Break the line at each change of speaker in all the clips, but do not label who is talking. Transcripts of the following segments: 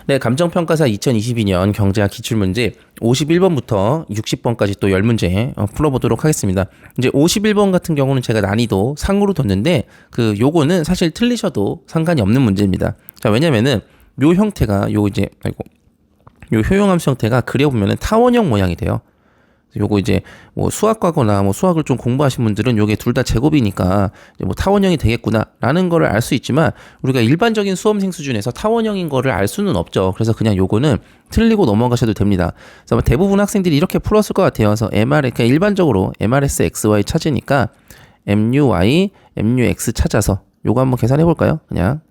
네, 감정평가사 2022년 경제학 기출문제 51번부터 60번까지 또 10문제 풀어보도록 하겠습니다. 이제 51번 같은 경우는 제가 난이도 상으로 뒀는데 요거는 사실 틀리셔도 상관이 없는 문제입니다. 자, 왜냐면은 요 형태가 요 효용함수 형태가 그려보면은 타원형 모양이 돼요. 요거 이제 뭐 수학과거나 뭐 수학을 좀 공부하신 분들은 요게 둘 다 제곱이니까 뭐 타원형이 되겠구나라는 거를 알 수 있지만 우리가 일반적인 수험생 수준에서 타원형인 거를 알 수는 없죠. 그래서 그냥 요거는 틀리고 넘어가셔도 됩니다. 그래서 대부분 학생들이 이렇게 풀었을 것 같아요. 그래서 그러니까 일반적으로 MRS XY 찾으니까 MUY, MUX 찾아서 요거 한번 계산해 볼까요? 그냥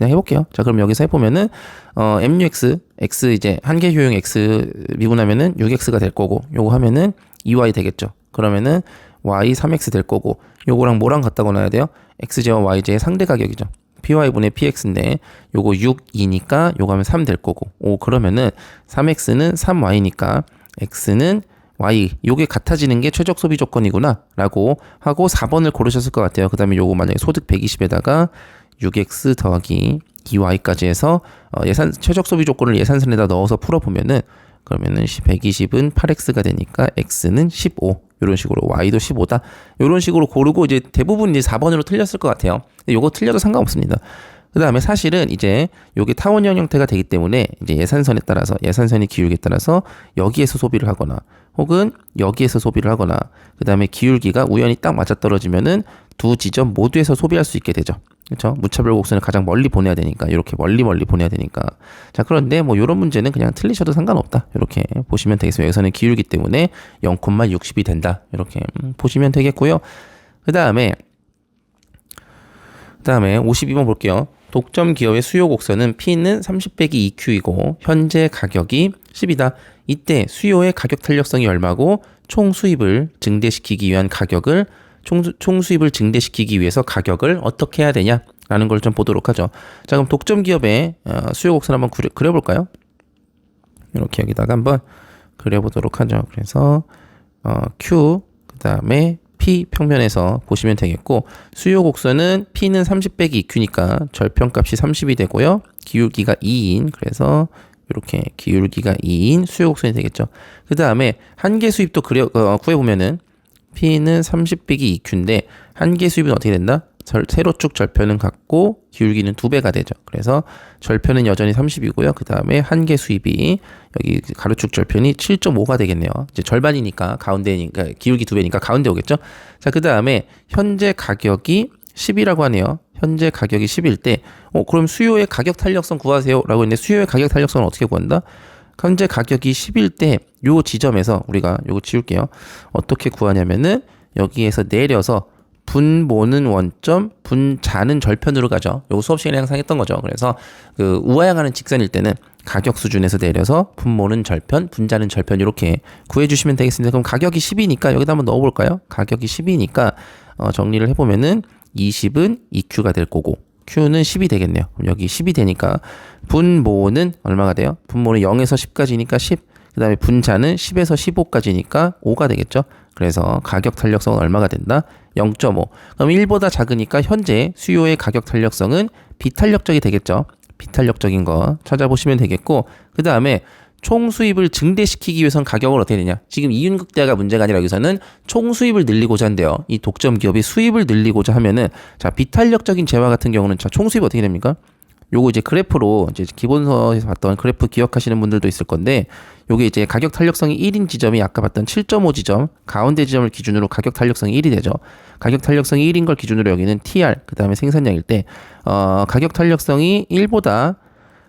해볼게요. 자, 그럼 여기서 해보면은, MUX, X 이제 한계 효용 X 미분하면은 6X가 될 거고, 요거 하면은 2Y 되겠죠. 그러면은 Y 3X 될 거고, 요거랑 뭐랑 같다고 놔야 돼요? XJ와 YJ의 상대 가격이죠. PY분의 PX인데, 요거 6, 2니까 요거 하면 3 될 거고, 그러면은 3X는 3Y니까, X는 Y, 요게 같아지는 게 최적 소비 조건이구나, 라고 하고 4번을 고르셨을 것 같아요. 그 다음에 요거 만약에 소득 120에다가 6x 더하기 2y까지 해서 최적 소비 조건을 예산선에다 넣어서 풀어보면은 그러면은 120은 8x가 되니까 x는 15 이런 식으로 y도 15다 이런 식으로 고르고 이제 대부분 이제 4번으로 틀렸을 것 같아요. 근데 요거 틀려도 상관없습니다. 그 다음에 사실은 이제 요게 타원형 형태가 되기 때문에 이제 예산선에 따라서 예산선의 기울기에 따라서 여기에서 소비를 하거나 혹은 여기에서 소비를 하거나 그 다음에 기울기가 우연히 딱 맞아떨어지면은 두 지점 모두에서 소비할 수 있게 되죠. 그렇죠? 무차별 곡선을 가장 멀리 보내야 되니까 이렇게 멀리 보내야 되니까. 자, 그런데 뭐 이런 문제는 그냥 틀리셔도 상관없다. 이렇게 보시면 되겠습니다. 여기서는 기울기 때문에 0,60이 된다. 이렇게 보시면 되겠고요. 그 다음에 52번 볼게요. 독점 기업의 수요 곡선은 P는 30 빼기 2Q이고 현재 가격이 10이다. 이때 수요의 가격 탄력성이 얼마고 총 수입을 증대시키기 위한 가격을 총 수입을 증대시키기 위해서 가격을 어떻게 해야 되냐라는 걸 좀 보도록 하죠. 자, 그럼 독점 기업의 수요 곡선 한번 그려볼까요? 이렇게 여기다가 한번 그려보도록 하죠. 그래서 Q 그 다음에 P 평면에서 보시면 되겠고 수요 곡선은 P는 30 빼기 2Q니까 절편값이 30이 되고요. 기울기가 2인 그래서 이렇게 기울기가 2인 수요 곡선이 되겠죠. 그 다음에 한계 수입도 구해보면은 P는 30 빼기 2Q인데 한계 수입은 어떻게 된다? 세로축 절편은 같고 기울기는 2배가 되죠. 그래서 절편은 여전히 30이고요. 그 다음에 한계 수입이 여기 가로축 절편이 7.5가 되겠네요. 이제 절반이니까 가운데니까 기울기 2배니까 가운데 오겠죠. 자, 그 다음에 현재 가격이 10이라고 하네요. 현재 가격이 10일 때 그럼 수요의 가격 탄력성 구하세요 라고 했는데 수요의 가격 탄력성은 어떻게 구한다? 현재 가격이 10일 때 요 지점에서 우리가 요거 지울게요. 어떻게 구하냐면은 여기에서 내려서 분모는 원점, 분자는 절편으로 가죠. 요거 수업 시간에 항상 했던 거죠. 그래서 우하향하는 직선일 때는 가격 수준에서 내려서 분모는 절편, 분자는 절편 이렇게 구해주시면 되겠습니다. 그럼 가격이 10이니까 여기다 한번 넣어볼까요? 가격이 10이니까 정리를 해보면은 20은 2Q가 될 거고 Q는 10이 되겠네요. 그럼 여기 10이 되니까 분모는 얼마가 돼요? 분모는 0에서 10까지니까 10. 그 다음에 분자는 10에서 15까지니까 5가 되겠죠. 그래서 가격 탄력성은 얼마가 된다? 0.5. 그럼 1보다 작으니까 현재 수요의 가격 탄력성은 비탄력적이 되겠죠. 비탄력적인 거 찾아보시면 되겠고 그 다음에 총 수입을 증대시키기 위해서는 가격을 어떻게 되냐. 지금 이윤극대화가 문제가 아니라 여기서는 총 수입을 늘리고자 한대요. 이 독점 기업이 수입을 늘리고자 하면은 자 비탄력적인 재화 같은 경우는 자 총 수입 어떻게 됩니까? 요거 이제 그래프로 이제 기본서에서 봤던 그래프 기억하시는 분들도 있을 건데 요게 이제 가격 탄력성이 1인 지점이 아까 봤던 7.5 지점 가운데 지점을 기준으로 가격 탄력성이 1이 되죠. 가격 탄력성이 1인 걸 기준으로 여기는 TR 그 다음에 생산량일 때 가격 탄력성이 1보다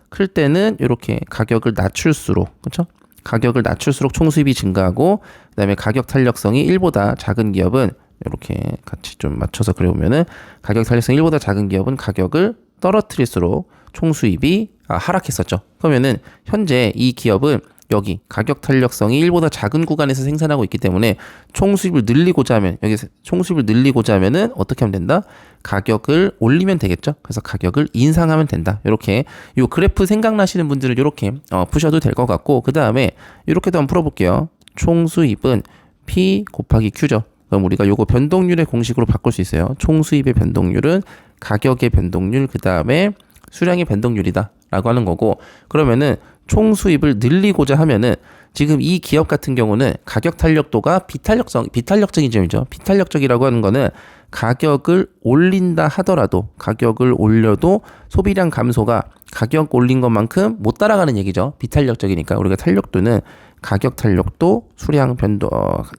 클 때는 이렇게 가격을 낮출수록 그렇죠? 가격을 낮출수록 총 수입이 증가하고 그 다음에 가격 탄력성이 1보다 작은 기업은 이렇게 같이 좀 맞춰서 그려보면은 가격 탄력성이 1보다 작은 기업은 가격을 떨어뜨릴수록 총 수입이 하락했었죠. 그러면은 현재 이 기업은 여기 가격 탄력성이 1보다 작은 구간에서 생산하고 있기 때문에 총 수입을 늘리고자 하면 여기 총 수입을 늘리고자 하면은 어떻게 하면 된다? 가격을 올리면 되겠죠. 그래서 가격을 인상하면 된다. 이렇게 요 그래프 생각나시는 분들은 이렇게 푸셔도 될 것 같고 그 다음에 이렇게도 한번 풀어볼게요. 총 수입은 P 곱하기 Q죠. 그럼 우리가 요거 변동률의 공식으로 바꿀 수 있어요. 총 수입의 변동률은 가격의 변동률 그 다음에 수량의 변동률이다 라고 하는 거고, 그러면은 총 수입을 늘리고자 하면은 지금 이 기업 같은 경우는 가격 탄력도가 비탄력적인 점이죠. 비탄력적이라고 하는 거는 가격을 올린다 하더라도, 가격을 올려도 소비량 감소가 가격 올린 것만큼 못 따라가는 얘기죠. 비탄력적이니까 우리가 탄력도는 가격 탄력도, 수량 변동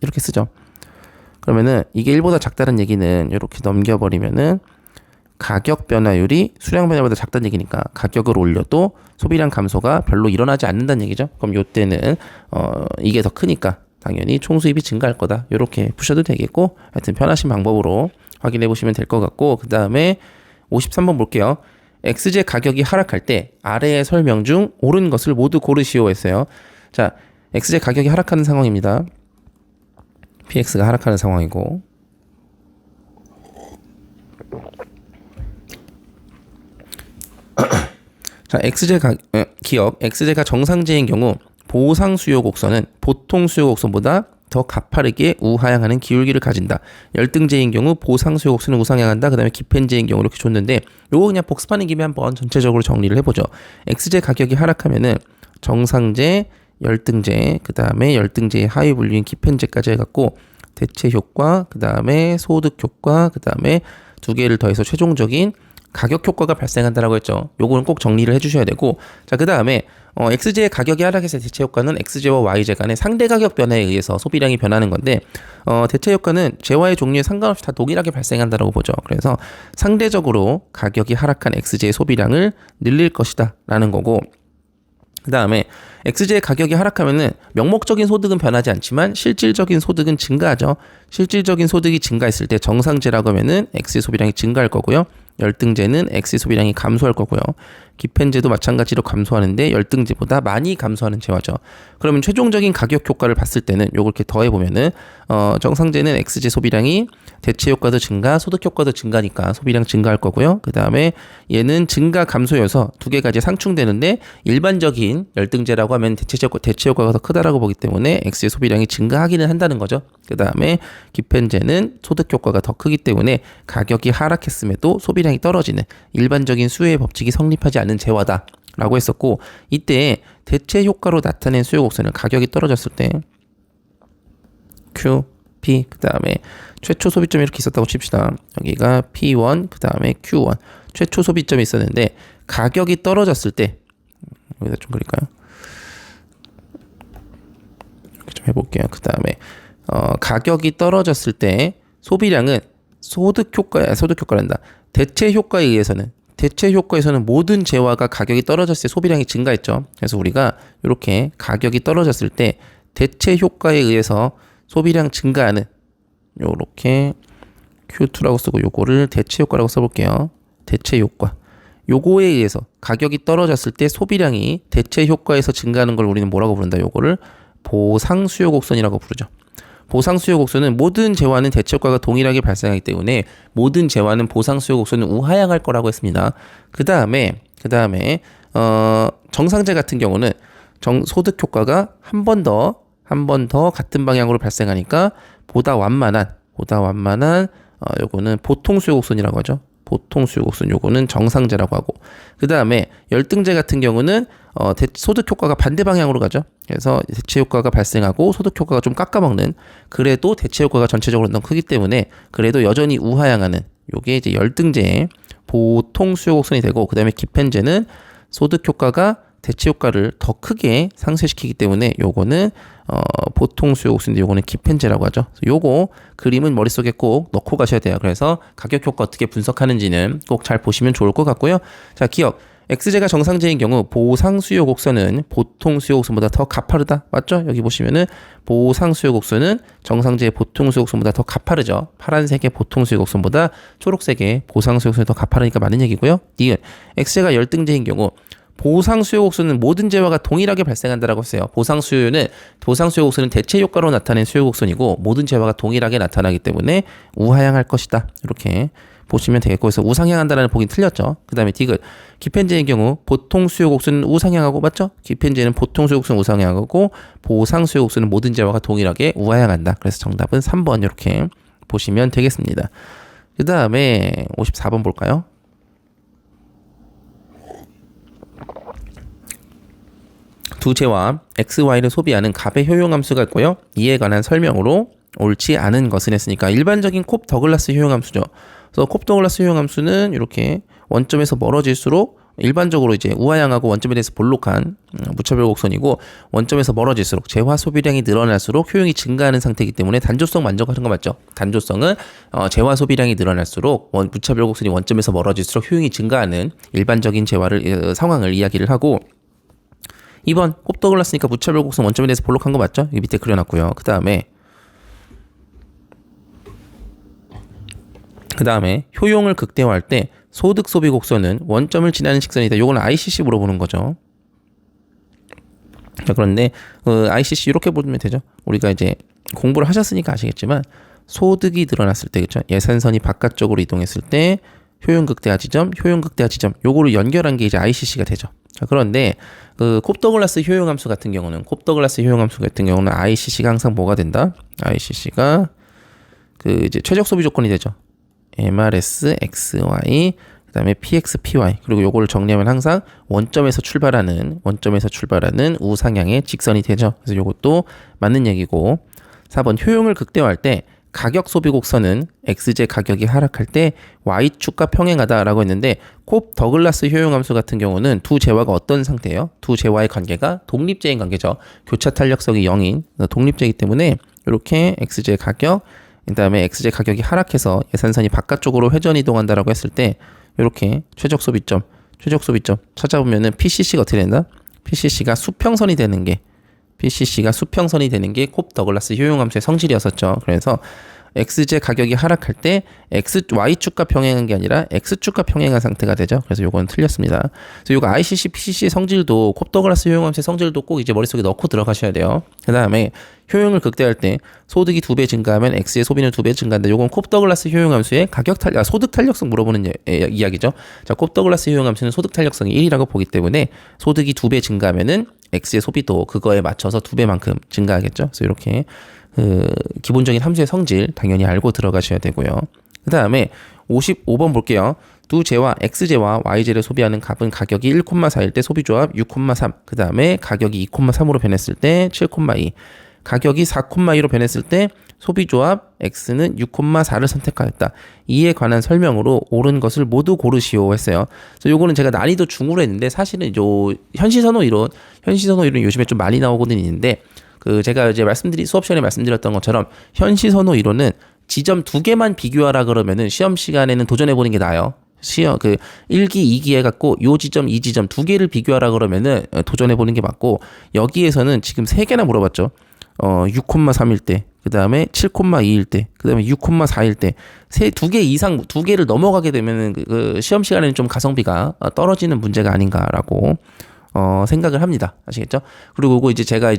이렇게 쓰죠. 그러면은 이게 1보다 작다는 얘기는 이렇게 넘겨버리면은 가격 변화율이 수량 변화보다 작다는 얘기니까 가격을 올려도 소비량 감소가 별로 일어나지 않는다는 얘기죠. 그럼 요때는 이게 더 크니까 당연히 총수입이 증가할 거다. 이렇게 푸셔도 되겠고, 하여튼 편하신 방법으로 확인해 보시면 될 것 같고, 그 다음에 53번 볼게요. XJ 가격이 하락할 때 아래의 설명 중 옳은 것을 모두 고르시오 했어요. 자, XJ 가격이 하락하는 상황입니다. PX가 하락하는 상황이고, 자, 기업 XJ가 정상제인 경우 보상 수요 곡선은 보통 수요 곡선보다 더 가파르게 우하향하는 기울기를 가진다. 열등제인 경우 보상 수요 곡선은 우상향한다. 그 다음에 기펜제인 경우 이렇게 줬는데, 요거 그냥 복습하는 김에 한번 전체적으로 정리를 해보죠. XJ 가격이 하락하면은 정상제, 열등제, 그 다음에 열등제의 하위 분류인 기펜제까지 해갖고 대체 효과, 그 다음에 소득 효과, 그 다음에 두 개를 더해서 최종적인 가격 효과가 발생한다라고 했죠. 요거는 꼭 정리를 해주셔야 되고, 자, 그 다음에 XJ의 가격이 하락했을 때 대체 효과는 XJ와 YJ 간의 상대 가격 변화에 의해서 소비량이 변하는 건데, 대체 효과는 재화의 종류에 상관없이 다 동일하게 발생한다라고 보죠. 그래서 상대적으로 가격이 하락한 XJ의 소비량을 늘릴 것이다 라는 거고, 그 다음에 XJ의 가격이 하락하면은 명목적인 소득은 변하지 않지만 실질적인 소득은 증가하죠. 실질적인 소득이 증가했을 때 정상제라고 하면은 X의 소비량이 증가할 거고요. 열등제는 X의 소비량이 감소할 거고요. 기펜제도 마찬가지로 감소하는데 열등제보다 많이 감소하는 제화죠. 그러면 최종적인 가격 효과를 봤을 때는 요걸 이렇게 더해보면은 정상제는 XJ 소비량이 대체 효과도 증가, 소득 효과도 증가니까 소비량 증가할 거고요. 그 다음에 얘는 증가 감소여서 두 개가 이제 상충되는데, 일반적인 열등제라고 하면 대체 효과가 더 크다라고 보기 때문에 X의 소비량이 증가하기는 한다는 거죠. 그 다음에 기펜제는 소득 효과가 더 크기 때문에 가격이 하락했음에도 소비량이 떨어지는 일반적인 수요의 법칙이 성립하지 않는 제화다 라고 했었고, 이때 대체 효과로 나타낸 수요 곡선은 가격이 떨어졌을 때 Q, P, 그 다음에 최초 소비점이 이렇게 있었다고 칩시다. 여기가 P1, 그 다음에 Q1 최초 소비점이 있었는데, 가격이 떨어졌을 때, 여기다 좀 그릴까요? 이렇게 좀 해볼게요. 그 다음에 가격이 떨어졌을 때 소비량은 소득효과란다. 대체 효과에서는 모든 재화가 가격이 떨어졌을 때 소비량이 증가했죠. 그래서 우리가 이렇게 가격이 떨어졌을 때 대체 효과에 의해서 소비량 증가하는, 요렇게 Q2라고 쓰고 요거를 대체 효과라고 써볼게요. 대체 효과. 요거에 의해서 가격이 떨어졌을 때 소비량이 대체 효과에서 증가하는 걸 우리는 뭐라고 부른다? 요거를 보상 수요 곡선이라고 부르죠. 보상 수요 곡선은 모든 재화는 대체 효과가 동일하게 발생하기 때문에 모든 재화는 보상 수요 곡선은 우하향할 거라고 했습니다. 그 다음에 정상제 같은 경우는 소득 효과가 한 번 더 같은 방향으로 발생하니까 보다 완만한 요거는 보통 수요 곡선이라고 하죠. 보통 수요 곡선, 요거는 정상제라고 하고, 그 다음에 열등제 같은 경우는 소득 효과가 반대 방향으로 가죠. 그래서 대체 효과가 발생하고 소득 효과가 좀 깎아먹는, 그래도 대체 효과가 전체적으로 너무 크기 때문에 그래도 여전히 우하향하는, 요게 이제 열등제의 보통 수요 곡선이 되고, 그 다음에 기펜제는 소득 효과가 대체 효과를 더 크게 상쇄시키기 때문에 요거는 보통 수요 곡선인데 요거는 기펜제라고 하죠. 요거 그림은 머릿속에 꼭 넣고 가셔야 돼요. 그래서 가격 효과 어떻게 분석하는지는 꼭 잘 보시면 좋을 것 같고요. 자, 기억 XJ가 정상제인 경우 보상 수요 곡선은 보통 수요 곡선보다 더 가파르다. 맞죠? 여기 보시면은 보상 수요 곡선은 정상제의 보통 수요 곡선보다 더 가파르죠. 파란색의 보통 수요 곡선보다 초록색의 보상 수요 곡선이 더 가파르니까 맞는 얘기고요. 니은 XJ가 열등제인 경우 보상 수요 곡선은 모든 재화가 동일하게 발생한다라고 했어요. 보상 수요 곡선은 대체 효과로 나타낸 수요 곡선이고 모든 재화가 동일하게 나타나기 때문에 우하향할 것이다. 이렇게 보시면 되겠고, 그래서 우상향한다라는 보긴 틀렸죠. 그 다음에 디귿 기펜제의 경우 보통 수요 곡선은 우상향하고, 맞죠? 기펜제는 보통 수요 곡선 우상향하고 보상 수요 곡선은 모든 재화가 동일하게 우하향한다. 그래서 정답은 3번 이렇게 보시면 되겠습니다. 그 다음에 54번 볼까요? 두 재와 XY를 소비하는 값의 효용함수가 있고요. 이에 관한 설명으로 옳지 않은 것은 했으니까 일반적인 콥 더글라스 효용함수죠. 그래서 콥 더글라스 효용함수는 이렇게 원점에서 멀어질수록 일반적으로 이제 우하향하고 원점에 대해서 볼록한 무차별 곡선이고 원점에서 멀어질수록 재화 소비량이 늘어날수록 효용이 증가하는 상태이기 때문에 단조성 만족하는 거 맞죠? 단조성은 재화 소비량이 늘어날수록 무차별 곡선이 원점에서 멀어질수록 효용이 증가하는 일반적인 재화를 상황을 이야기를 하고 2번 콥 더글라스니까 무차별 곡선 원점에 대해서 볼록한 거 맞죠? 여기 밑에 그려놨고요. 그 다음에 효용을 극대화할 때 소득 소비 곡선은 원점을 지나는 직선이다. 요거는 ICC 물어보는 거죠. 자, 그런데 ICC 이렇게 보면 되죠. 우리가 이제 공부를 하셨으니까 아시겠지만 소득이 늘어났을 때 그렇죠. 예산선이 바깥쪽으로 이동했을 때 효용 극대화 지점, 효용 극대화 지점 요거를 연결한 게 이제 ICC가 되죠. 자, 그런데 콥 더글라스 효용함수 같은 경우는 ICC가 항상 뭐가 된다? ICC가 이제 최적 소비 조건이 되죠. MRS, XY, 그 다음에 PX, PY. 그리고 요거를 정리하면 항상 원점에서 출발하는 우상향의 직선이 되죠. 그래서 요것도 맞는 얘기고. 4번 효용을 극대화할 때 가격 소비 곡선은 XJ 가격이 하락할 때 Y축과 평행하다라고 했는데 콥 더글라스 효용함수 같은 경우는 두 재화가 어떤 상태예요? 두 재화의 관계가 독립제인 관계죠. 교차 탄력성이 0인 독립제이기 때문에 이렇게 XJ 가격 그 다음에 XJ 가격이 하락해서 예산선이 바깥쪽으로 회전 이동한다라고 했을 때 이렇게 최적 소비점 찾아보면은 PCC가 어떻게 된다? PCC가 수평선이 되는 게 콥 더글라스 효용함수의 성질이었었죠. 그래서 XJ 가격이 하락할 때 Y축과 평행한 게 아니라 X축과 평행한 상태가 되죠. 그래서 요건 틀렸습니다. 그래서 요거 ICC, PCC 성질도 콥 더글라스 효용함수의 성질도 꼭 이제 머릿속에 넣고 들어가셔야 돼요. 그 다음에 효용을 극대화할 때 소득이 2배 증가하면 X의 소비는 2배 증가한다. 요건 콥 더글라스 효용함수의 소득 탄력성 물어보는 이야기죠. 자, 콥 더글라스 효용함수는 소득 탄력성이 1이라고 보기 때문에 소득이 2배 증가하면은 X의 소비도 그거에 맞춰서 2배만큼 증가하겠죠. 그래서 이렇게 기본적인 함수의 성질 당연히 알고 들어가셔야 되고요. 그 다음에 55번 볼게요. 두 재와 XJ와 YJ를 소비하는 값은 가격이 1,4일 때 소비조합 6,3, 그 다음에 가격이 2,3으로 변했을 때 7,2, 가격이 4,2로 변했을 때 소비조합 X는 6,4를 선택하였다. 이에 관한 설명으로 옳은 것을 모두 고르시오 했어요. 그래서 요거는 제가 난이도 중으로 했는데 사실은 현시선호 이론 요즘에 좀 많이 나오고는 있는데 제가 이제 수업 시간에 말씀드렸던 것처럼 현시선호 이론은 지점 2개만 비교하라 그러면은 시험 시간에는 도전해 보는 게 나아요. 1기, 2기 해갖고 요 지점, 이 지점 2개를 비교하라 그러면은 도전해 보는 게 맞고 여기에서는 지금 3개나 물어봤죠. 6,3일 때, 그 다음에 7,2일 때, 그 다음에 6,4일 때, 2개 이상, 2개를 넘어가게 되면은 시험 시간에는 좀 가성비가 떨어지는 문제가 아닌가라고 생각을 합니다. 아시겠죠? 그리고 요거 이제 제가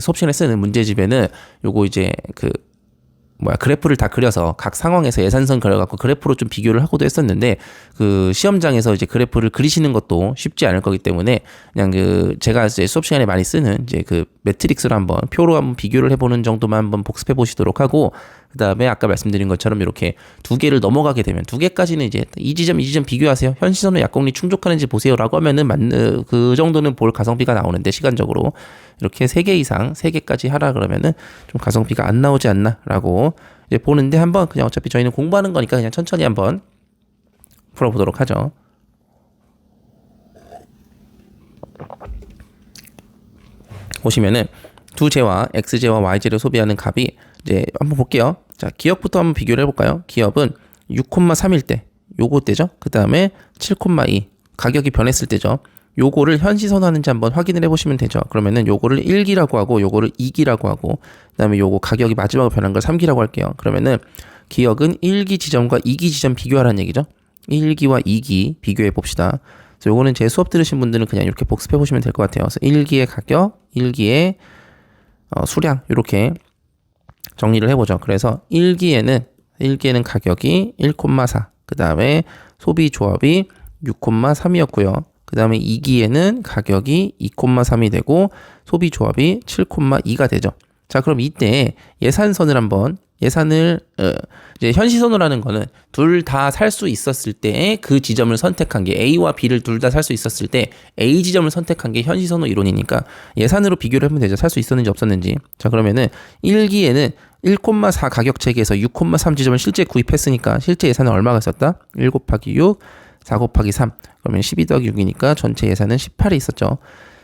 수업 시간에 쓰는 문제집에는 요거 이제 그래프를 다 그려서 각 상황에서 예산선 그려갖고 그래프로 좀 비교를 하고도 했었는데 시험장에서 이제 그래프를 그리시는 것도 쉽지 않을 거기 때문에 그냥 제가 이제 수업 시간에 많이 쓰는 이제 매트릭스로 표로 한번 비교를 해보는 정도만 한번 복습해 보시도록 하고 그 다음에 아까 말씀드린 것처럼 이렇게 2개를 넘어가게 되면 2개까지는 이제 이 지점 비교하세요. 현시선호 약공리 충족하는지 보세요라고 하면은 그 정도는 볼 가성비가 나오는데 시간적으로 이렇게 3개 이상 3개까지 하라 그러면은 좀 가성비가 안 나오지 않나라고 이제 보는데 한번 그냥 어차피 저희는 공부하는 거니까 그냥 천천히 한번 풀어보도록 하죠. 보시면은 두 재와 XJ와 YJ를 소비하는 값이 이제 한번 볼게요. 자, 기업부터 한번 비교를 해볼까요? 기업은 6,3일 때 요거 때죠. 그 다음에 7,2 가격이 변했을 때죠. 요거를 현시선호하는지 한번 확인을 해보시면 되죠. 그러면은 요거를 1기라고 하고 요거를 2기라고 하고 그 다음에 요거 가격이 마지막으로 변한 걸 3기라고 할게요. 그러면은 기억은 1기 지점과 2기 지점 비교하라는 얘기죠. 1기와 2기 비교해 봅시다. 그래서 요거는 제 수업 들으신 분들은 그냥 이렇게 복습해 보시면 될 것 같아요. 그래서 1기의 가격, 1기의 수량 이렇게 정리를 해보죠. 그래서 1기에는 가격이 1,4, 그 다음에 소비 조합이 6,3이었고요. 그 다음에 2기에는 가격이 2,3이 되고 소비 조합이 7,2가 되죠. 자, 그럼 이때 예산선을 한번 예산을 이제 현시선호라는 거는 둘 다 살 수 있었을 때 그 지점을 선택한 게 A와 B를 둘 다 살 수 있었을 때 A 지점을 선택한 게 현시선호 이론이니까 예산으로 비교를 하면 되죠. 살 수 있었는지 없었는지. 자, 그러면은 1기에는 1,4 가격 체계에서 6,3 지점을 실제 구입했으니까 실제 예산은 얼마가 있었다? 1 곱하기 6, 4 곱하기 3. 그러면 12 더하기 6이니까 전체 예산은 18이 있었죠.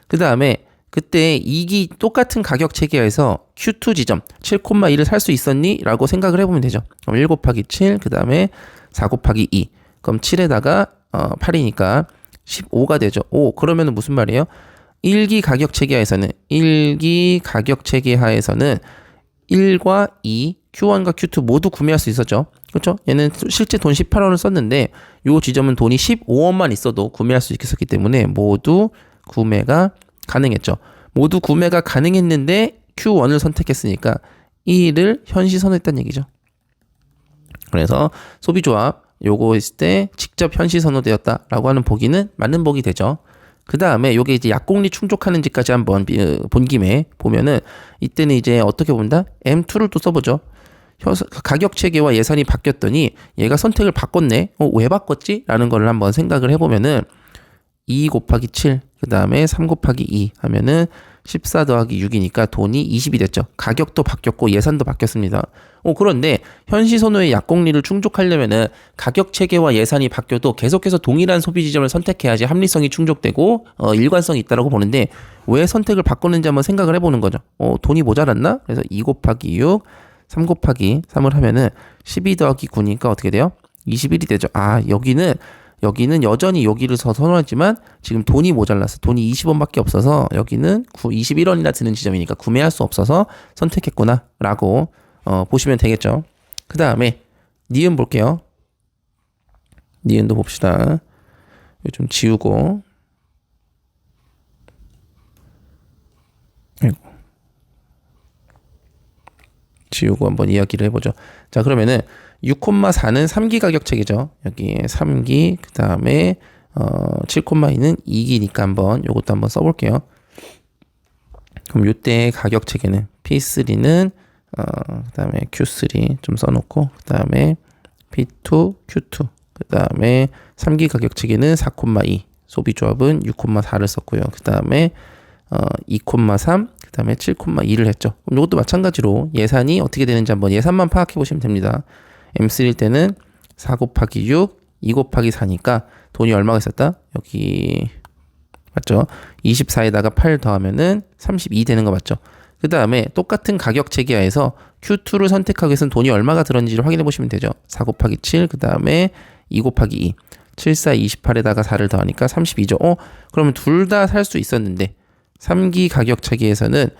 그 다음에 그때 2기 똑같은 가격 체계에서 Q2 지점 7,1을 살 수 있었니? 라고 생각을 해보면 되죠. 그럼 1 곱하기 7, 그 다음에 4 곱하기 2. 그럼 7에다가 8이니까 15가 되죠. 오, 그러면은 무슨 말이에요? 1기 가격 체계하에서는 1과 2, Q1과 Q2 모두 구매할 수 있었죠. 그렇죠? 얘는 실제 돈 18원을 썼는데 요 지점은 돈이 15원만 있어도 구매할 수 있었기 때문에 모두 구매가 가능했죠. 모두 구매가 가능했는데 Q1을 선택했으니까 1을 현시선호했다는 얘기죠. 그래서 소비조합 요거 있을 때 직접 현시선호되었다라고 하는 보기는 맞는 보기 되죠. 그 다음에 요게 이제 약공리 충족하는지까지 한번 본 김에 보면은 이때는 이제 어떻게 본다? M2를 또 써보죠. 가격 체계와 예산이 바뀌었더니 얘가 선택을 바꿨네. 왜 바꿨지? 라는 거를 한번 생각을 해보면은 2 곱하기 7, 그 다음에 3 곱하기 2 하면은 14 더하기 6이니까 돈이 20이 됐죠. 가격도 바뀌었고 예산도 바뀌었습니다. 그런데 현시선호의 약공리를 충족하려면은 가격 체계와 예산이 바뀌어도 계속해서 동일한 소비 지점을 선택해야지 합리성이 충족되고 일관성이 있다라고 보는데 왜 선택을 바꿨는지 한번 생각을 해보는 거죠. 돈이 모자랐나? 그래서 2 곱하기 6, 3 곱하기 3을 하면은 12 더하기 9니까 어떻게 돼요? 21이 되죠. 여기는 여전히 여기를 선호하지만 지금 돈이 모자라서 돈이 20원밖에 없어서 여기는 21원이나 드는 지점이니까 구매할 수 없어서 선택했구나 라고 보시면 되겠죠. 그 다음에 니은 볼게요. 니은도 봅시다. 좀 지우고 한번 이야기를 해보죠. 자, 그러면은 6,4는 3기 가격 체계죠. 여기에 3기, 그 다음에 7,2는 2기니까 요것도 한번 써볼게요. 그럼 요때 가격 체계는 P3는 그 다음에 Q3 좀 써놓고, 그 다음에 P2, Q2, 그 다음에 3기 가격 체계는 4,2, 소비조합은 6,4를 썼고요. 그 다음에 2,3, 그 다음에 7,2를 했죠. 그럼 이것도 마찬가지로 예산이 어떻게 되는지 한번 예산만 파악해 보시면 됩니다. M3일 때는 4 곱하기 6, 2 곱하기 4니까 돈이 얼마가 있었다? 여기 맞죠? 24에다가 8 더하면은 32 되는 거 맞죠? 그 다음에 똑같은 가격 체계하에서 Q2를 선택하기 위해서는 돈이 얼마가 들었는지를 확인해 보시면 되죠. 4 곱하기 7, 그 다음에 2 곱하기 2, 7, 4, 28에다가 4를 더하니까 32죠. 그러면 둘 다 살 수 있었는데 3기 가격 체계에서는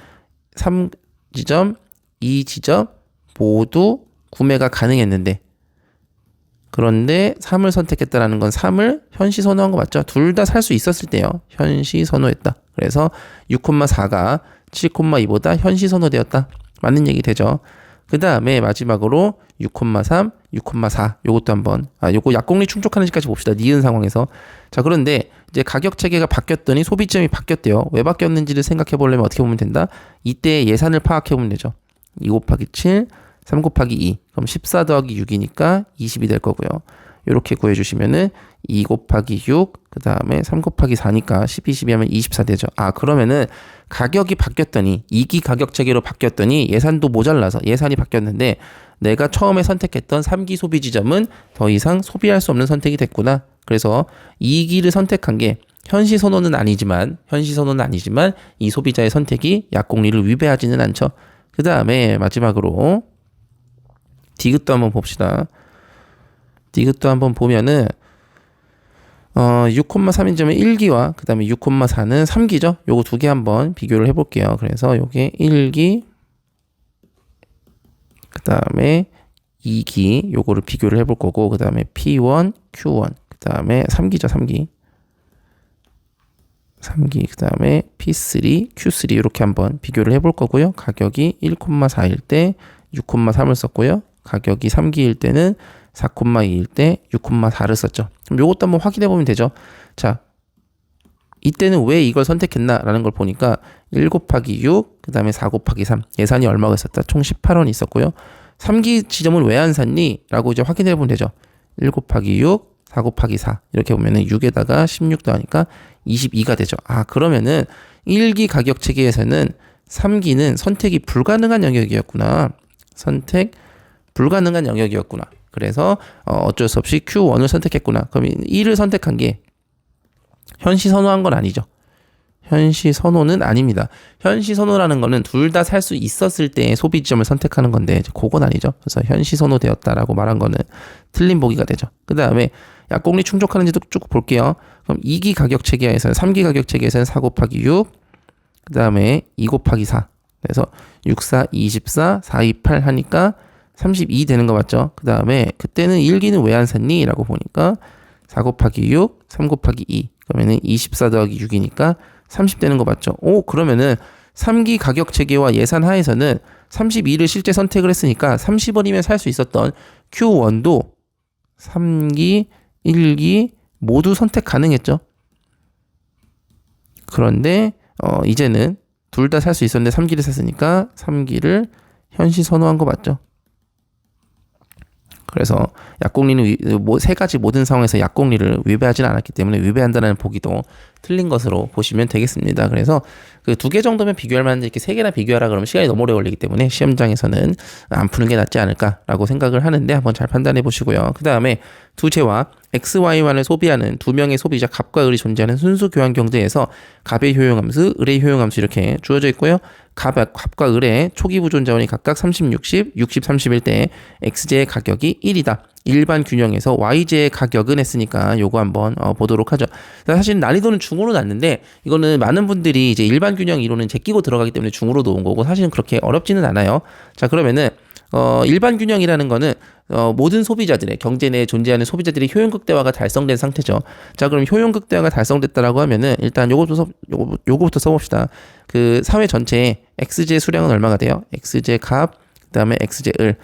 3지점, 2지점 모두 구매가 가능했는데 그런데 3을 선택했다라는 건 3을 현시 선호한 거 맞죠? 둘 다 살 수 있었을 때요. 현시 선호했다. 그래서 6,4가 7,2보다 현시 선호되었다. 맞는 얘기 되죠. 그 다음에 마지막으로 6,3, 6,4 요것도 한번 요거 약공리 충족하는지까지 봅시다. 니은 상황에서. 자, 그런데 이제 가격 체계가 바뀌었더니 소비점이 바뀌었대요. 왜 바뀌었는지를 생각해 보려면 어떻게 보면 된다? 이때 예산을 파악해 보면 되죠. 2 곱하기 7, 3 곱하기 2. 그럼 14 더하기 6이니까 20이 될 거고요. 이렇게 구해주시면은 2 곱하기 6, 그 다음에 3 곱하기 4니까 12, 12 하면 24 되죠. 그러면은 가격이 바뀌었더니 2기 가격 체계로 바뀌었더니 예산도 모자라서 예산이 바뀌었는데 내가 처음에 선택했던 3기 소비 지점은 더 이상 소비할 수 없는 선택이 됐구나. 그래서 2기를 선택한 게 현시 선호는 아니지만 이 소비자의 선택이 약공리를 위배하지는 않죠. 그 다음에 마지막으로 디귿도 한번 봅시다. 디귿도 한번 보면은 6,3인 점은 1기와 그 다음에 6,4는 3기죠. 요거 두 개 한번 비교를 해볼게요. 그래서 요게 1기 그 다음에 2기 요거를 비교를 해볼 거고 그 다음에 P1, Q1 그 다음에 3기죠. 3기 그 다음에 P3, Q3 이렇게 한번 비교를 해볼 거고요. 가격이 1,4일 때 6,3을 썼고요. 가격이 3기일 때는 4,2일 때 6,4를 썼죠. 그럼 요것도 한번 확인해 보면 되죠. 자, 이때는 왜 이걸 선택했나라는 걸 보니까 1 곱하기 6, 그 다음에 4 곱하기 3 예산이 얼마가 있었다? 총 18원이 있었고요. 3기 지점은 왜 안 샀니? 라고 이제 확인해 보면 되죠. 1 곱하기 6, 4 곱하기 4 이렇게 보면은 6에다가 16 더하니까 22가 되죠. 그러면은 1기 가격 체계에서는 3기는 선택이 불가능한 영역이었구나. 선택 불가능한 영역이었구나. 그래서 어쩔 수 없이 Q1을 선택했구나. 그럼 1을 선택한 게 현시 선호한 건 아니죠. 현시 선호는 아닙니다. 현시 선호라는 거는 둘 다 살 수 있었을 때 소비 지점을 선택하는 건데 그건 아니죠. 그래서 현시 선호되었다라고 말한 거는 틀린 보기가 되죠. 그 다음에 약공리 충족하는지도 쭉 볼게요. 그럼 2기 가격 체계에서는 3기 가격 체계에서는 4 곱하기 6, 그 다음에 2 곱하기 4. 그래서 6, 4, 24, 4, 2, 8 하니까 32 되는 거 맞죠? 그 다음에 그때는 1기는 왜 안 샀니? 라고 보니까 4 곱하기 6, 3 곱하기 2. 그러면은 24 더하기 6이니까 30 되는 거 맞죠? 그러면은 3기 가격 체계와 예산 하에서는 32를 실제 선택을 했으니까 30원이면 살 수 있었던 Q1도 3기, 1기 모두 선택 가능했죠. 그런데 이제는 둘 다 살 수 있었는데 3기를 샀으니까 3기를 현시 선호한 거 맞죠? 그래서 약공리는 세 가지 모든 상황에서 약공리를 위배하지는 않았기 때문에 위배한다는 보기도 틀린 것으로 보시면 되겠습니다. 그래서 그 2개 정도면 비교할 만한데 이렇게 3개나 비교하라 그러면 시간이 너무 오래 걸리기 때문에 시험장에서는 안 푸는 게 낫지 않을까라고 생각을 하는데 한번 잘 판단해 보시고요. 그 다음에 두 재와 X, Y만을 소비하는 두 명의 소비자 갑과 을이 존재하는 순수 교환 경제에서 갑의 효용함수, 을의 효용함수 이렇게 주어져 있고요. 갑과 을의 초기 부존 자원이 각각 30, 60, 60, 31 때 X제의 가격이 1이다. 일반 균형에서 Y제의 가격은 했으니까 요거 한번 보도록 하죠. 사실 난이도는 중으로 났는데 이거는 많은 분들이 이제 일반 균형 이론은 제끼고 들어가기 때문에 중으로 놓은 거고 사실은 그렇게 어렵지는 않아요. 자, 그러면은 일반 균형이라는 거는 모든 소비자들의 경제 내에 존재하는 소비자들의 효용 극대화가 달성된 상태죠. 자, 그럼 효용 극대화가 달성됐다라고 하면은 일단 요거부터 써봅시다. 그 사회 전체에 X제 수량은 얼마가 돼요? X제 값, 그다음에 X제 을.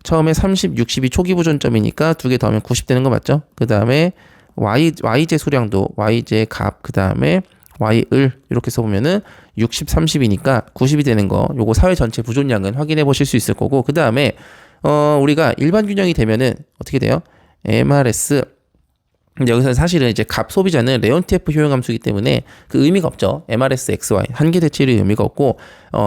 처음에 30, 60이 초기 부존점이니까 두 개 더하면 90 되는 거 맞죠? 그 다음에 Y제 수량도 Y제 값, 그 다음에 Y을 이렇게 써보면은 60, 30이니까 90이 되는 거. 요거 사회 전체 부존량은 확인해 보실 수 있을 거고, 그 다음에 우리가 일반 균형이 되면은 어떻게 돼요? MRS. 근데 여기서 사실은 이제 값 소비자는 레온티에프 효용함수이기 때문에 그 의미가 없죠. MRS XY 한계 대체율의 의미가 없고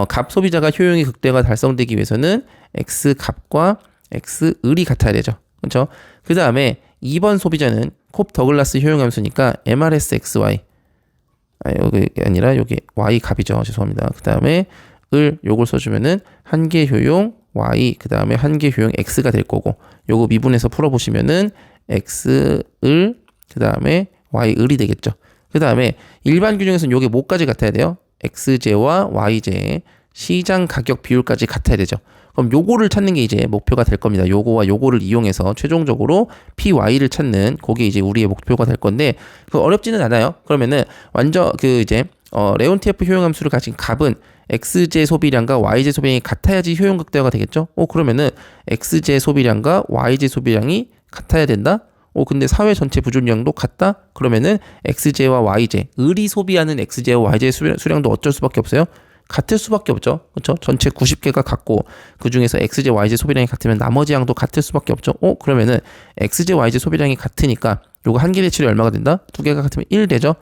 값 소비자가 효용이 극대화가 달성되기 위해서는 X 값과 X 을이 같아야 되죠. 그렇죠? 그 다음에 2번 소비자는 콥 더글라스 효용함수니까 MRS XY 여기 아니라 여기 Y 값이죠. 죄송합니다. 그 다음에 요걸 써주면은 한계 효용 Y 그 다음에 한계 효용 X가 될 거고 요거 미분해서 풀어보시면은 X 을 그 다음에 Y 을이 되겠죠. 그 다음에 일반 균형에서는 요게 뭐까지 같아야 돼요? X제와 Y제의 시장 가격 비율까지 같아야 되죠. 그럼 요거를 찾는 게 이제 목표가 될 겁니다. 요거와 요거를 이용해서 최종적으로 PY를 찾는 그게 이제 우리의 목표가 될 건데 그 어렵지는 않아요. 그러면은 완전 그 이제 레온티에프 효용함수를 가진 값은 X제 소비량과 Y제 소비량이 같아야지 효용 극대화가 되겠죠. 그러면은 X제 소비량과 Y제 소비량이 같아야 된다. 근데 사회 전체 부존량도 같다? 그러면은 X제와 Y제, 을이 소비하는 X제와 Y제 수량도 어쩔 수밖에 없어요. 같을 수밖에 없죠. 그렇죠? 전체 90개가 같고 그 중에서 X제, Y제 소비량이 같으면 나머지 양도 같을 수밖에 없죠. 그러면은 X제, Y제 소비량이 같으니까 요거 한계 대체율이 얼마가 된다? 두 개가 같으면 1 되죠.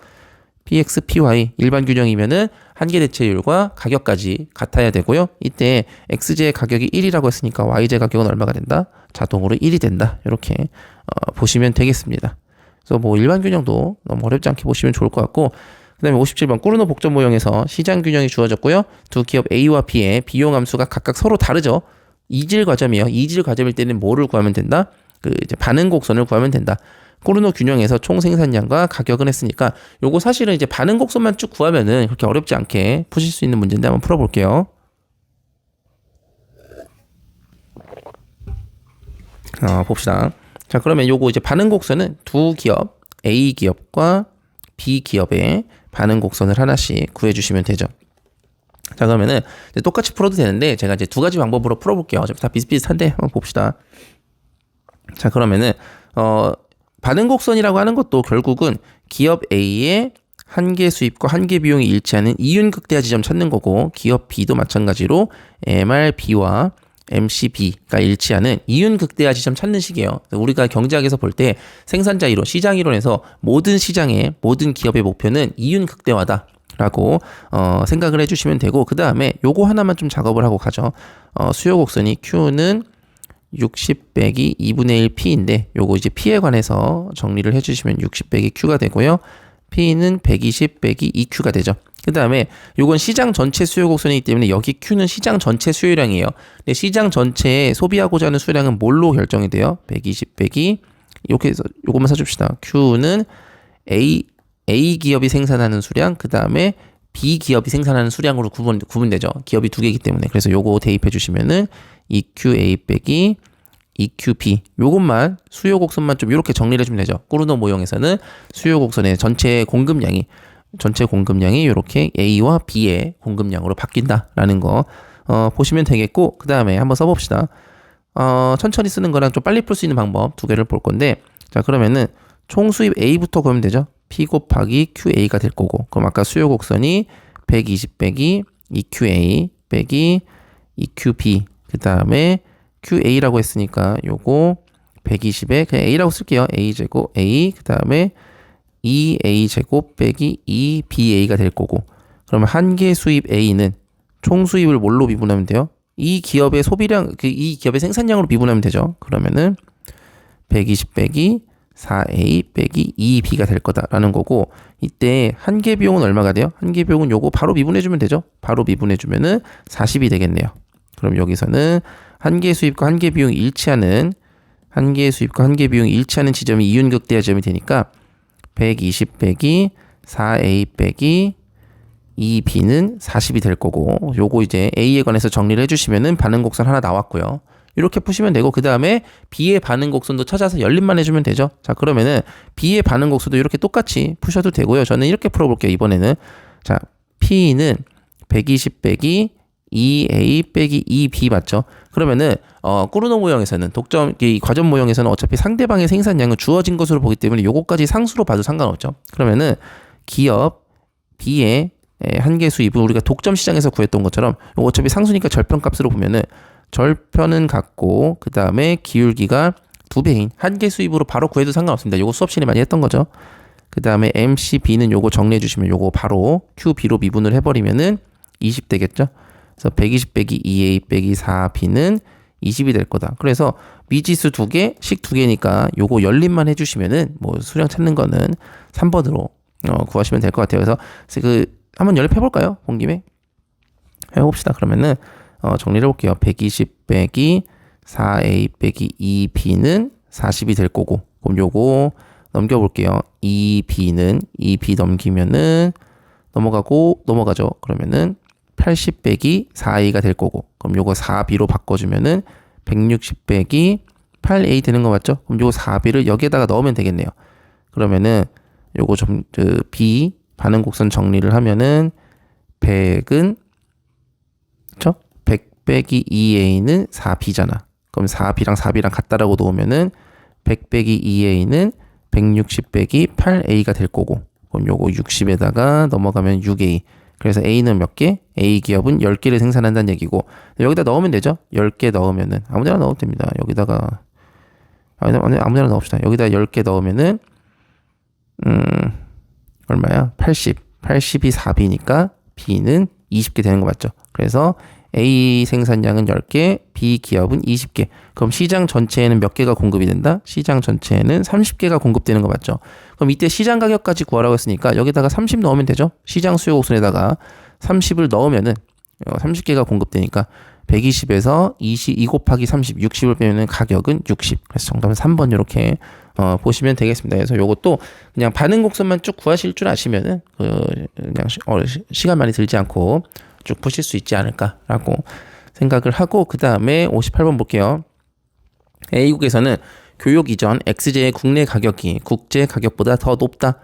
PX, PY 일반 균형이면은 한계 대체율과 가격까지 같아야 되고요. 이때 X제 가격이 1이라고 했으니까 Y제 가격은 얼마가 된다? 자동으로 1이 된다. 이렇게 보시면 되겠습니다. 그래서 뭐 일반 균형도 너무 어렵지 않게 보시면 좋을 것 같고 그 다음에 57번 꾸르노 복잡 모형에서 시장 균형이 주어졌고요. 두 기업 A와 B의 비용 함수가 각각 서로 다르죠. 이질 과점이에요. 이질 과점일 때는 뭐를 구하면 된다? 그 이제 반응 곡선을 구하면 된다. 꾸르노 균형에서 총 생산량과 가격은 했으니까 요거 사실은 이제 반응 곡선만 쭉 구하면은 그렇게 어렵지 않게 푸실 수 있는 문제인데 한번 풀어볼게요. 봅시다. 자, 그러면 요거 이제 반응 곡선은 두 기업 A 기업과 B 기업의 반응 곡선을 하나씩 구해주시면 되죠. 자, 그러면은 이제 똑같이 풀어도 되는데 제가 이제 두 가지 방법으로 풀어볼게요. 어차피 다 비슷비슷한데 한번 봅시다. 자, 그러면은 반응 곡선이라고 하는 것도 결국은 기업 A의 한계 수입과 한계 비용이 일치하는 이윤 극대화 지점 찾는 거고 기업 B도 마찬가지로 MRB와 MCB가 일치하는 이윤극대화 지점 찾는 식이에요. 우리가 경제학에서 볼 때 생산자 이론, 시장 이론에서 모든 시장의 모든 기업의 목표는 이윤극대화다 라고 생각을 해주시면 되고, 그 다음에 요거 하나만 좀 작업을 하고 가죠. 수요 곡선이 Q는 60 빼기 2분의 1 P인데 요거 이제 P에 관해서 정리를 해주시면 60 빼기 Q가 되고요. P는 120 빼기 2Q가 되죠. 그 다음에 요건 시장 전체 수요 곡선이기 때문에 여기 Q는 시장 전체 수요량이에요. 근데 시장 전체에 소비하고자 하는 수량은 뭘로 결정이 돼요? 120 빼기 이렇게 해서 요것만 써줍시다. Q는 A 기업이 생산하는 수량, 그 다음에 B 기업이 생산하는 수량으로 구분되죠. 기업이 두 개이기 때문에. 그래서 요거 대입해 주시면은 EQA 빼기 EQB, 요것만 수요 곡선만 좀 이렇게 정리를 해주면 되죠. 꾸르노 모형에서는 수요 곡선의 전체 공급량이 이렇게 A와 B의 공급량으로 바뀐다라는 거 보시면 되겠고, 그 다음에 한번 써봅시다. 천천히 쓰는 거랑 좀 빨리 풀 수 있는 방법 두 개를 볼 건데, 자 그러면은 총 수입 A부터 그러면 되죠. P 곱하기 QA가 될 거고, 그럼 아까 수요 곡선이 120 빼기 EQA 빼기 EQB, 그 다음에 QA라고 했으니까 요거 120에 그냥 A라고 쓸게요. A제곱 A, 그 다음에 2A제곱 빼기 2BA가 될 거고, 그러면 한 개 수입 A는 총 수입을 뭘로 미분하면 돼요? 이 기업의 소비량, 이 기업의 생산량으로 미분하면 되죠. 그러면은 120 빼기 4A 빼기 2B가 될 거다라는 거고, 이때 한 개 비용은 얼마가 돼요? 한 개 비용은 요거 바로 미분해주면 되죠. 바로 미분해주면은 40이 되겠네요. 그럼 여기서는 한 개 수입과 한 개 비용이 일치하는 지점이 이윤극대화 지점이 되니까 120 빼기 4A 빼기 2B는 40이 될 거고, 요거 이제 A에 관해서 정리를 해주시면은 반응 곡선 하나 나왔고요. 이렇게 푸시면 되고, 그 다음에 B의 반응 곡선도 찾아서 연립만 해주면 되죠. 자 그러면은 B의 반응 곡선도 이렇게 똑같이 푸셔도 되고요. 저는 이렇게 풀어볼게요. 이번에는 자 P는 120 빼기 2A 빼기 2B 맞죠? 그러면은 꾸르노 모형에서는 이 과점 모형에서는 어차피 상대방의 생산량은 주어진 것으로 보기 때문에 요거까지 상수로 봐도 상관없죠. 그러면은 기업 B의 한 개 수입은 우리가 독점 시장에서 구했던 것처럼 어차피 상수니까 절편값으로 보면은 절편은 같고, 그 다음에 기울기가 2배인 한 개 수입으로 바로 구해도 상관없습니다. 요거 수업 시간에 많이 했던 거죠. 그 다음에 MCB는 요거 정리해 주시면 요거 바로 QB로 미분을 해버리면은 20 되겠죠. 그래서 120 빼기 2A 빼기 4B는 20이 될 거다. 그래서 미지수 두 개, 식 두 개니까 요거 연립만 해주시면은 뭐 수량 찾는 거는 3번으로 구하시면 될 것 같아요. 그래서 한번 연립해볼까요? 본 김에 해봅시다. 그러면은 정리를 해볼게요. 120 빼기 4A 빼기 2B는 40이 될 거고, 그럼 요거 넘겨볼게요. 2B 넘기면은 넘어가죠. 그러면은 80 빼기 4A가 될 거고, 그럼 요거 4B로 바꿔주면은 160 빼기 8A 되는 거 맞죠? 그럼 요거 4B를 여기에다가 넣으면 되겠네요. 그러면은 요거 B 반응 곡선 정리를 하면은 100은 그쵸? 100 빼기 2A는 4B잖아. 그럼 4B랑 같다라고 놓으면은 100 빼기 2A는 160 빼기 8A가 될 거고, 그럼 요거 60에다가 넘어가면 6A. 그래서 A는 몇 개? A 기업은 10개를 생산한다는 얘기고, 여기다 넣으면 되죠? 10개 넣으면은 아무데나 넣어도 됩니다. 여기다가 아무데나 넣읍시다. 여기다 10개 넣으면은 얼마야? 80이 4B니까 B는 20개 되는 거 맞죠? 그래서 A 생산량은 10개, B 기업은 20개. 그럼 시장 전체에는 몇 개가 공급이 된다? 시장 전체에는 30개가 공급되는 거 맞죠? 그럼 이때 시장 가격까지 구하라고 했으니까 여기다가 30 넣으면 되죠? 시장 수요 곡선에다가 30을 넣으면은 30개가 공급되니까 120에서 2 곱하기 30, 60을 빼면은 가격은 60. 그래서 정답은 3번 이렇게 보시면 되겠습니다. 그래서 요것도 그냥 반응 곡선만 쭉 구하실 줄 아시면은 그냥 시간 많이 들지 않고 쭉 푸실 수 있지 않을까라고 생각을 하고, 그 다음에 58번 볼게요. A국에서는 교역 이전 X제의 국내 가격이 국제 가격보다 더 높다.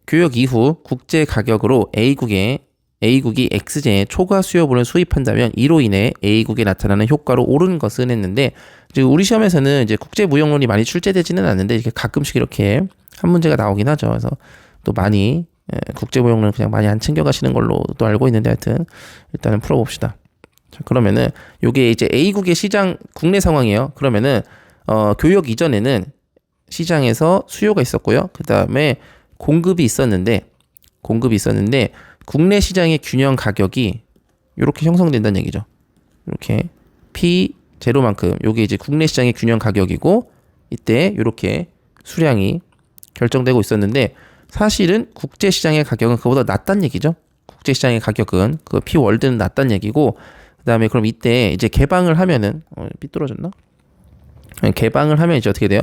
교역 이후 국제 가격으로 A국이 X제의 초과 수요분을 수입한다면 이로 인해 A국에 나타나는 효과로 옳은 것은 했는데, 우리 시험에서는 이제 국제 무역론이 많이 출제되지는 않는데 이렇게 가끔씩 이렇게 한 문제가 나오긴 하죠. 그래서 또 많이 국제 무역론 그냥 많이 안 챙겨가시는 걸로 또 알고 있는데, 하여튼 일단은 풀어봅시다. 자, 그러면은 요게 이제 A국의 시장 국내 상황이에요. 그러면은 교역 이전에는 시장에서 수요가 있었고요. 그 다음에 공급이 있었는데 국내 시장의 균형 가격이 이렇게 형성된다는 얘기죠. 이렇게 P0만큼 요게 이제 국내 시장의 균형 가격이고 이때 이렇게 수량이 결정되고 있었는데 사실은 국제 시장의 가격은 그보다 낮다는 얘기죠. 국제 시장의 가격은 그 P월드는 낮다는 얘기고 그다음에 그럼 이때 이제 개방을 하면은 삐뚤어졌나? 개방을 하면 이제 어떻게 돼요?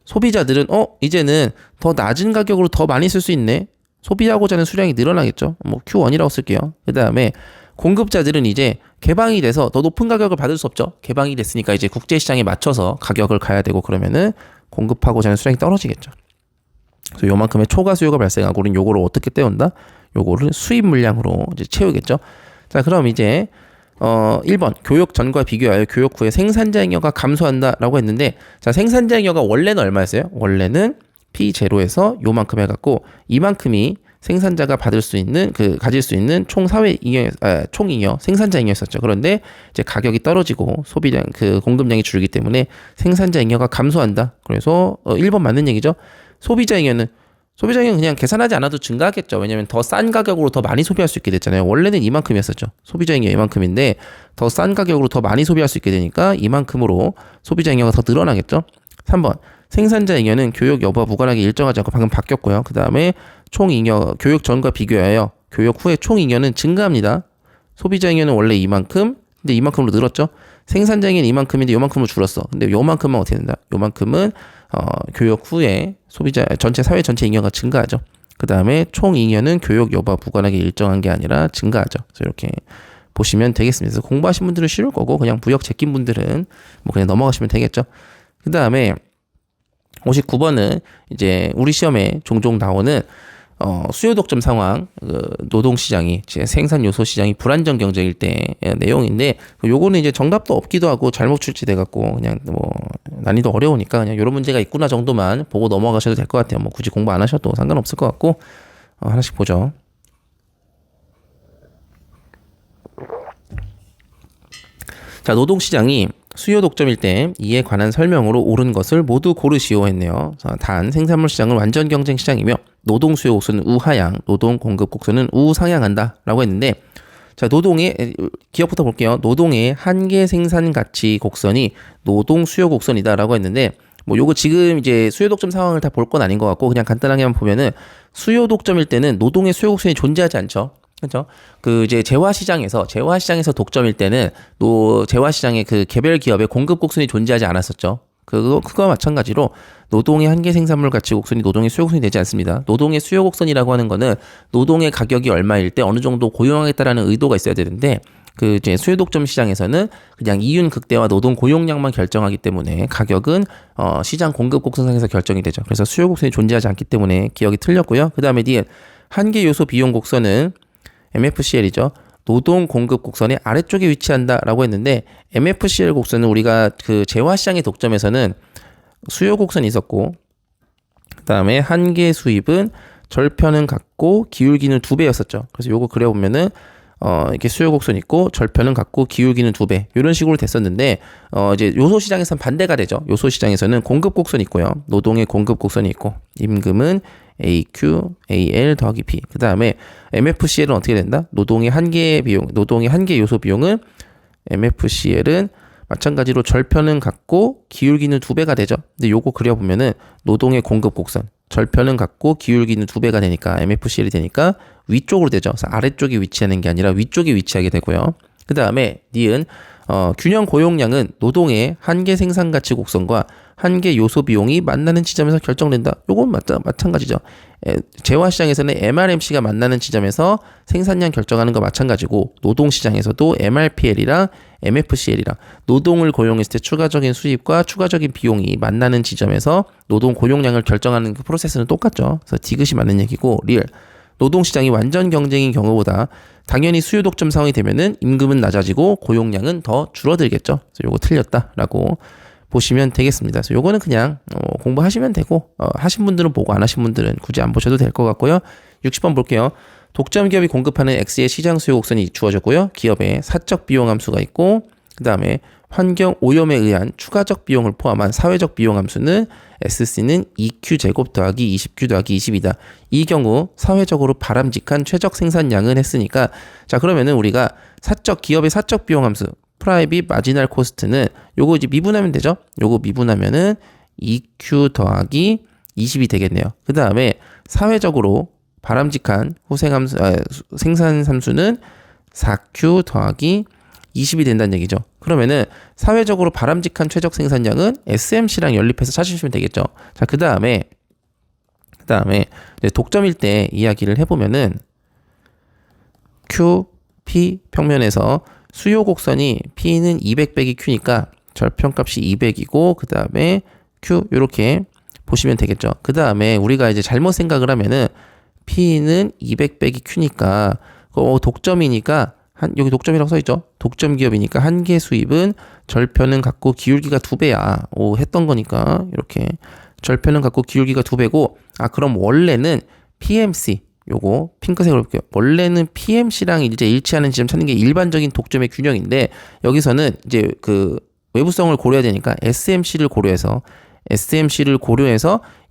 소비자들은 이제는 더 낮은 가격으로 더 많이 쓸 수 있네. 소비하고자 하는 수량이 늘어나겠죠. 뭐 Q1이라고 쓸게요. 그다음에 공급자들은 이제 개방이 돼서 더 높은 가격을 받을 수 없죠. 개방이 됐으니까 이제 국제 시장에 맞춰서 가격을 가야 되고 그러면은 공급하고자 하는 수량이 떨어지겠죠. 그래서 요만큼의 초과 수요가 발생하고 우리는 요거를 어떻게 때운다? 요거를 수입 물량으로 이제 채우겠죠. 자, 그럼 이제 1번 교역 전과 비교하여 교역 후에 생산자 잉여가 감소한다라고 했는데 자, 생산자 잉여가 원래는 얼마였어요? 원래는 P0에서 요만큼 해갖고 이만큼이 생산자가 받을 수 있는 가질 수 있는 총 사회 잉여 총 잉여 생산자 잉여였었죠. 그런데 이제 가격이 떨어지고 소비량 공급량이 줄기 때문에 생산자 잉여가 감소한다. 그래서 1번 맞는 얘기죠. 소비자 잉여는 그냥 계산하지 않아도 증가하겠죠. 왜냐면 더 싼 가격으로 더 많이 소비할 수 있게 됐잖아요. 원래는 이만큼이었었죠. 소비자 잉여 이만큼인데 더 싼 가격으로 더 많이 소비할 수 있게 되니까 이만큼으로 소비자 잉여가 더 늘어나겠죠. 3번 생산자 잉여는 교역 여부와 무관하게 일정하지 않고 방금 바뀌었고요. 그 다음에 총 잉여 교역 전과 비교하여 교역 후에 총 잉여는 증가합니다. 소비자 잉여는 원래 이만큼 근데 이만큼으로 늘었죠. 생산자 잉여는 이만큼인데 요만큼으로 줄었어. 근데 요만큼은 어떻게 된다? 요만큼은 교역 후에 소비자 전체 사회 전체 잉여가 증가하죠. 그 다음에 총 잉여는 교역 여부와 무관하게 일정한 게 아니라 증가하죠. 그래서 이렇게 보시면 되겠습니다. 그래서 공부하신 분들은 쉬울 거고 그냥 무역 제낀 분들은 뭐 그냥 넘어가시면 되겠죠. 그 다음에 59번은 이제 우리 시험에 종종 나오는 수요 독점 상황, 노동시장이, 생산 요소 시장이 불안정 경제일 때 내용인데, 요거는 이제 정답도 없기도 하고 잘못 출제돼갖고 그냥 뭐 난이도 어려우니까 그냥 이런 문제가 있구나 정도만 보고 넘어가셔도 될 것 같아요. 뭐 굳이 공부 안 하셔도 상관없을 것 같고, 하나씩 보죠. 자, 노동시장이 수요 독점일 때 이에 관한 설명으로 옳은 것을 모두 고르시오 했네요. 단 생산물 시장은 완전 경쟁 시장이며 노동 수요 곡선은 우하향, 노동 공급 곡선은 우상향한다 라고 했는데 자, 노동의 기억부터 볼게요. 노동의 한계 생산 가치 곡선이 노동 수요 곡선이다 라고 했는데 뭐 요거 지금 이제 수요 독점 상황을 다 볼 건 아닌 것 같고 그냥 간단하게만 보면은 수요 독점일 때는 노동의 수요 곡선이 존재하지 않죠. 그렇죠? 이제 재화 시장에서 독점일 때는 재화 시장의 개별 기업의 공급 곡선이 존재하지 않았었죠. 그거와 마찬가지로 노동의 한계 생산물 가치 곡선이 노동의 수요 곡선이 되지 않습니다. 노동의 수요 곡선이라고 하는 거는 노동의 가격이 얼마일 때 어느 정도 고용하겠다라는 의도가 있어야 되는데 이제 수요 독점 시장에서는 그냥 이윤 극대화 노동 고용량만 결정하기 때문에 가격은 시장 공급 곡선상에서 결정이 되죠. 그래서 수요 곡선이 존재하지 않기 때문에 기억이 틀렸고요. 그다음에 뒤에 한계 요소 비용 곡선은 MFCL이죠. 노동 공급 곡선의 아래쪽에 위치한다라고 했는데 MFCL 곡선은 우리가 재화 시장의 독점에서는 수요 곡선이 있었고 그다음에 한계 수입은 절편은 같고 기울기는 2배였었죠. 그래서 요거 그려보면은 이렇게 수요 곡선 있고 절편은 같고 기울기는 2배 이런 식으로 됐었는데 이제 요소 시장에서는 반대가 되죠. 요소 시장에서는 공급 곡선이 있고요. 노동의 공급 곡선이 있고 임금은 AQ, AL 더하기 P. 그 다음에 MFCL은 어떻게 된다? 노동의 한계 요소 비용은 MFCL은 마찬가지로 절편은 같고 기울기는 2배가 되죠. 근데 요거 그려보면은 노동의 공급 곡선. 절편은 같고 기울기는 2배가 되니까 MFCL이 되니까 위쪽으로 되죠. 그래서 아래쪽에 위치하는 게 아니라 위쪽에 위치하게 되고요. 그 다음에 니은 균형 고용량은 노동의 한계 생산 가치 곡선과 한계 요소 비용이 만나는 지점에서 결정된다. 요건 마찬가지죠. 재화 시장에서는 MRMC가 만나는 지점에서 생산량 결정하는 거 마찬가지고 노동 시장에서도 MRPL이랑 MFCL이랑 노동을 고용했을 때 추가적인 수입과 추가적인 비용이 만나는 지점에서 노동 고용량을 결정하는 그 프로세스는 똑같죠. 그래서 디귿이 맞는 얘기고 리얼. 노동시장이 완전 경쟁인 경우보다 당연히 수요 독점 상황이 되면은 임금은 낮아지고 고용량은 더 줄어들겠죠. 그래서 요거 틀렸다라고 보시면 되겠습니다. 그래서 요거는 그냥 공부하시면 되고 하신 분들은 보고 안 하신 분들은 굳이 안 보셔도 될 것 같고요. 60번 볼게요. 독점 기업이 공급하는 X의 시장 수요 곡선이 주어졌고요. 기업의 사적 비용 함수가 있고 그 다음에 환경 오염에 의한 추가적 비용을 포함한 사회적 비용 함수는 SC는 2Q제곱 더하기 20Q 더하기 20이다. 이 경우 사회적으로 바람직한 최적 생산량은 했으니까 자 그러면은 우리가 기업의 사적 비용 함수 프라이빗 마지널 코스트는 요거 이제 미분하면 되죠. 요거 미분하면은 2Q 더하기 20이 되겠네요. 그 다음에 사회적으로 바람직한 생산 함수는 4Q 더하기 20이 된다는 얘기죠. 그러면은 사회적으로 바람직한 최적 생산량은 SMC랑 연립해서 찾으시면 되겠죠. 자, 그 다음에 독점일 때 이야기를 해보면은 Q, P 평면에서 수요 곡선이 P는 200 빼기 Q니까 절편값이 200이고 그 다음에 Q 이렇게 보시면 되겠죠. 그 다음에 우리가 이제 잘못 생각을 하면은 P는 200 빼기 Q니까 독점이니까 여기 독점이라고 써있죠. 독점 기업이니까 한계 수입은 절편은 같고 기울기가 2배야. 했던 거니까 이렇게 절편은 같고 기울기가 2배고 그럼 원래는 PMC 요거 핑크색으로 볼게요. 원래는 PMC랑 이제 일치하는 지점 찾는 게 일반적인 독점의 균형인데 여기서는 이제 그 외부성을 고려해야 되니까 SMC를 고려해서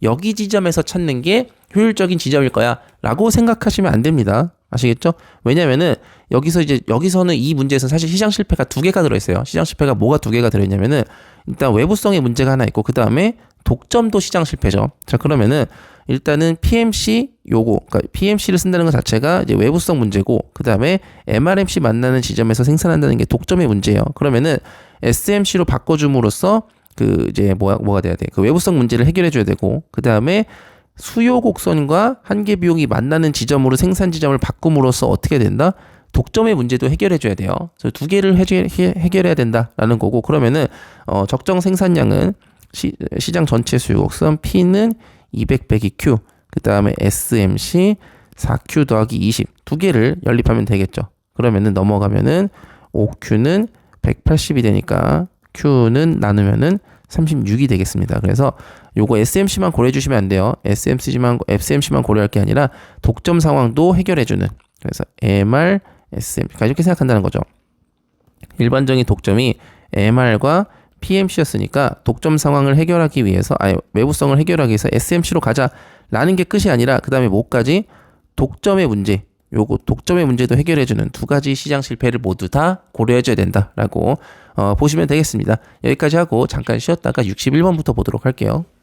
여기 지점에서 찾는 게 효율적인 지점일 거야 라고 생각하시면 안 됩니다. 아시겠죠? 왜냐면은 여기서는 이 문제에서는 사실 시장 실패가 2개가 들어있어요. 시장 실패가 뭐가 2개가 들어있냐면은 일단 외부성의 문제가 하나 있고 그 다음에 독점도 시장 실패죠. 자 그러면은 일단은 PMC 그러니까 PMC를 쓴다는 것 자체가 이제 외부성 문제고 그 다음에 MRMC 만나는 지점에서 생산한다는 게 독점의 문제예요. 그러면은 SMC로 바꿔줌으로써 이제 뭐가 돼야 돼? 그 외부성 문제를 해결해 줘야 되고 그 다음에 수요 곡선과 한계 비용이 만나는 지점으로 생산 지점을 바꿈으로써 어떻게 된다? 독점의 문제도 해결해 줘야 돼요. 그래서 2개를 해결해야 된다라는 거고 그러면은 적정 생산량은 시장 전체 수요 곡선 P는 200 빼기 Q 그 다음에 SMC 4Q 더하기 20 2개를 연립하면 되겠죠. 그러면은 넘어가면은 5Q는 180이 되니까 Q는 나누면은 36이 되겠습니다. 그래서 요거 SMC만 고려해 주시면 안 돼요. SMC만 고려할 게 아니라 독점 상황도 해결해 주는. 그래서 MR, SMC 이렇게 생각한다는 거죠. 일반적인 독점이 MR과 PMC였으니까 독점 상황을 해결하기 위해서 외부성을 해결하기 위해서 SMC로 가자라는 게 끝이 아니라 그 다음에 뭐까지? 독점의 문제도 해결해주는 2가지 시장 실패를 모두 다 고려해줘야 된다라고 보시면 되겠습니다. 여기까지 하고 잠깐 쉬었다가 61번부터 보도록 할게요.